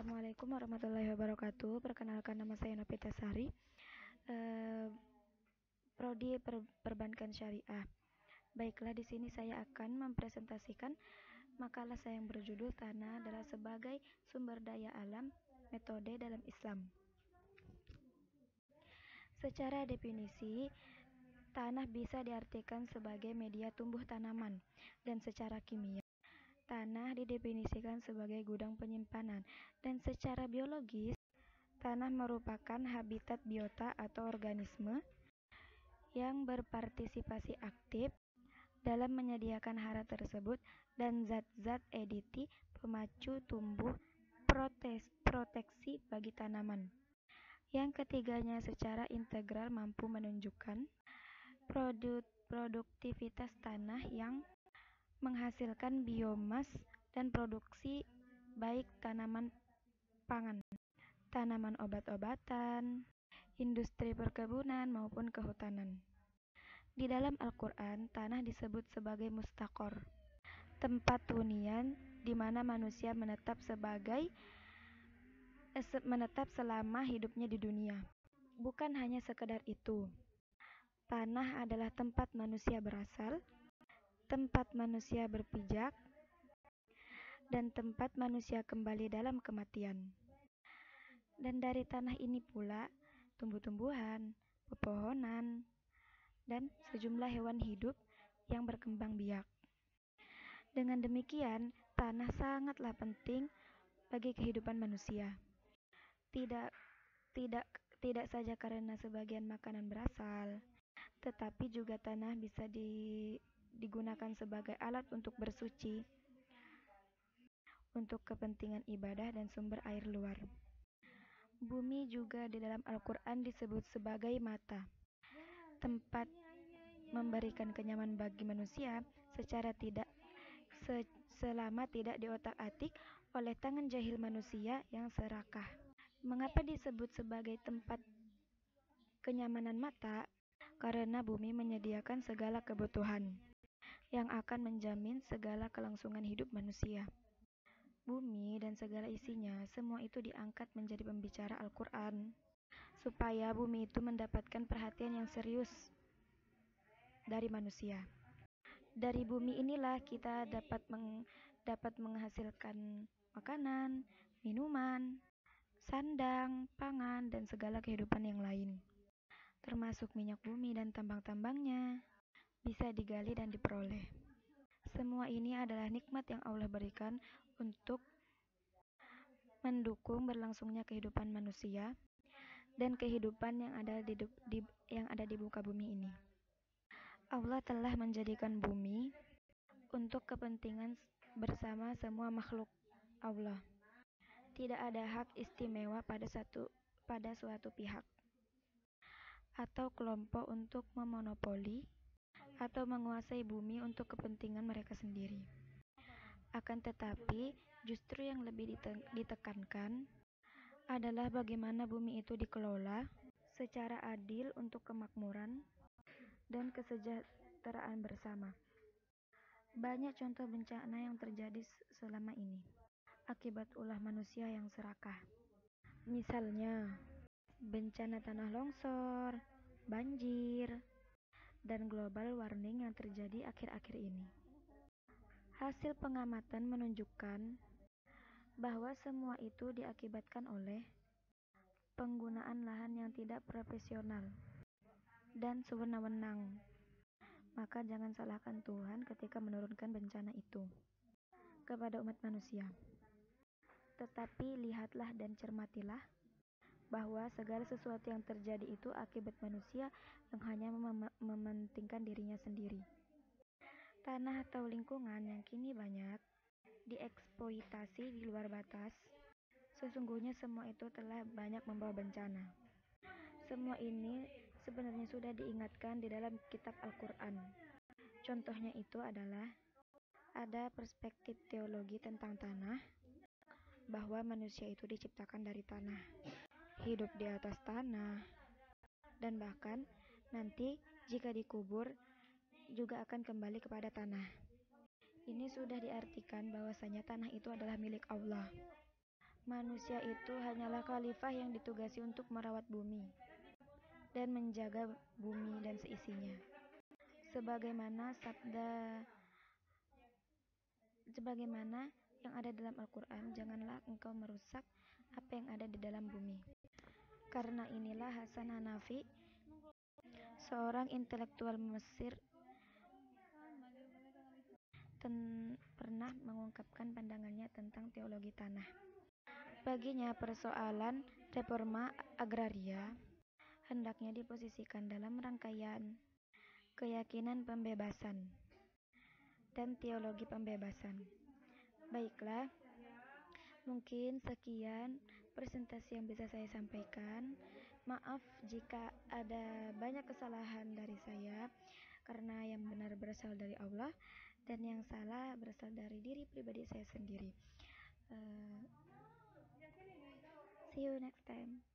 Assalamualaikum warahmatullahi wabarakatuh. Perkenalkan, nama saya Novita Sari, eh, Prodi Perbankan Syariah. Baiklah, di sini saya akan mempresentasikan makalah saya yang berjudul Tanah adalah sebagai sumber daya alam, metode dalam Islam. Secara definisi, tanah bisa diartikan sebagai media tumbuh tanaman, dan secara kimia, tanah didefinisikan sebagai gudang penyimpanan, dan secara biologis, tanah merupakan habitat biota atau organisme yang berpartisipasi aktif dalam menyediakan hara tersebut dan zat-zat editi pemacu tumbuh proteksi bagi tanaman. Yang ketiganya secara integral mampu menunjukkan produktivitas tanah yang menghasilkan biomas dan produksi baik tanaman pangan, tanaman obat-obatan, industri perkebunan maupun kehutanan. Di dalam Al-Quran, tanah disebut sebagai mustaqor, tempat hunian di mana manusia menetap selama hidupnya di dunia. Bukan hanya sekedar itu, tanah adalah tempat manusia berasal, tempat manusia berpijak, dan tempat manusia kembali dalam kematian. Dan dari tanah ini pula tumbuh-tumbuhan, pepohonan, dan sejumlah hewan hidup yang berkembang biak. Dengan demikian, tanah sangatlah penting bagi kehidupan manusia. Tidak tidak tidak saja karena sebagian makanan berasal, tetapi juga tanah bisa digunakan sebagai alat untuk bersuci, untuk kepentingan ibadah dan sumber air luar. Bumi juga di dalam Al-Quran disebut sebagai mata, tempat memberikan kenyamanan bagi manusia selama tidak diotak-atik oleh tangan jahil manusia yang serakah. Mengapa disebut sebagai tempat kenyamanan mata? Karena bumi menyediakan segala kebutuhan yang akan menjamin segala kelangsungan hidup manusia. Bumi dan segala isinya, semua itu diangkat menjadi pembicara Al-Quran, supaya bumi itu mendapatkan perhatian yang serius dari manusia. Dari bumi inilah kita dapat menghasilkan makanan, minuman, sandang, pangan, dan segala kehidupan yang lain, termasuk minyak bumi dan tambang-tambangnya, bisa digali dan diperoleh. Semua ini adalah nikmat yang Allah berikan untuk mendukung berlangsungnya kehidupan manusia dan kehidupan yang ada di muka bumi ini. Allah telah menjadikan bumi untuk kepentingan bersama semua makhluk Allah. Tidak ada hak istimewa pada suatu pihak atau kelompok untuk memonopoli atau menguasai bumi untuk kepentingan mereka sendiri. Akan tetapi, justru yang lebih ditekankan adalah bagaimana bumi itu dikelola secara adil untuk kemakmuran dan kesejahteraan bersama. Banyak contoh bencana yang terjadi selama ini akibat ulah manusia yang serakah. Misalnya, bencana tanah longsor, banjir, dan global warming yang terjadi akhir-akhir ini. Hasil pengamatan menunjukkan bahwa semua itu diakibatkan oleh penggunaan lahan yang tidak profesional dan sewenang-wenang. Maka jangan salahkan Tuhan ketika menurunkan bencana itu kepada umat manusia. Tetapi lihatlah dan cermatilah bahwa segala sesuatu yang terjadi itu akibat manusia yang hanya mementingkan dirinya sendiri. Tanah atau lingkungan yang kini banyak dieksploitasi di luar batas, sesungguhnya semua itu telah banyak membawa bencana. Semua ini sebenarnya sudah diingatkan di dalam kitab Al-Quran. Contohnya itu adalah ada perspektif teologi tentang tanah, bahwa manusia itu diciptakan dari tanah, hidup di atas tanah, dan bahkan nanti jika dikubur juga akan kembali kepada tanah. Ini sudah diartikan bahwasanya tanah itu adalah milik Allah. Manusia itu hanyalah khalifah yang ditugasi untuk merawat bumi dan menjaga bumi dan seisinya. Sebagaimana yang ada dalam Al-Quran, janganlah engkau merusak apa yang ada di dalam bumi. Karena inilah Hasan Hanafi, seorang intelektual Mesir, pernah mengungkapkan pandangannya tentang teologi tanah. Baginya, persoalan reforma agraria hendaknya diposisikan dalam rangkaian keyakinan pembebasan dan teologi pembebasan. Baiklah, mungkin sekian presentasi yang bisa saya sampaikan. Maaf jika ada banyak kesalahan dari saya, karena yang benar berasal dari Allah dan yang salah berasal dari diri pribadi saya sendiri. See you next time.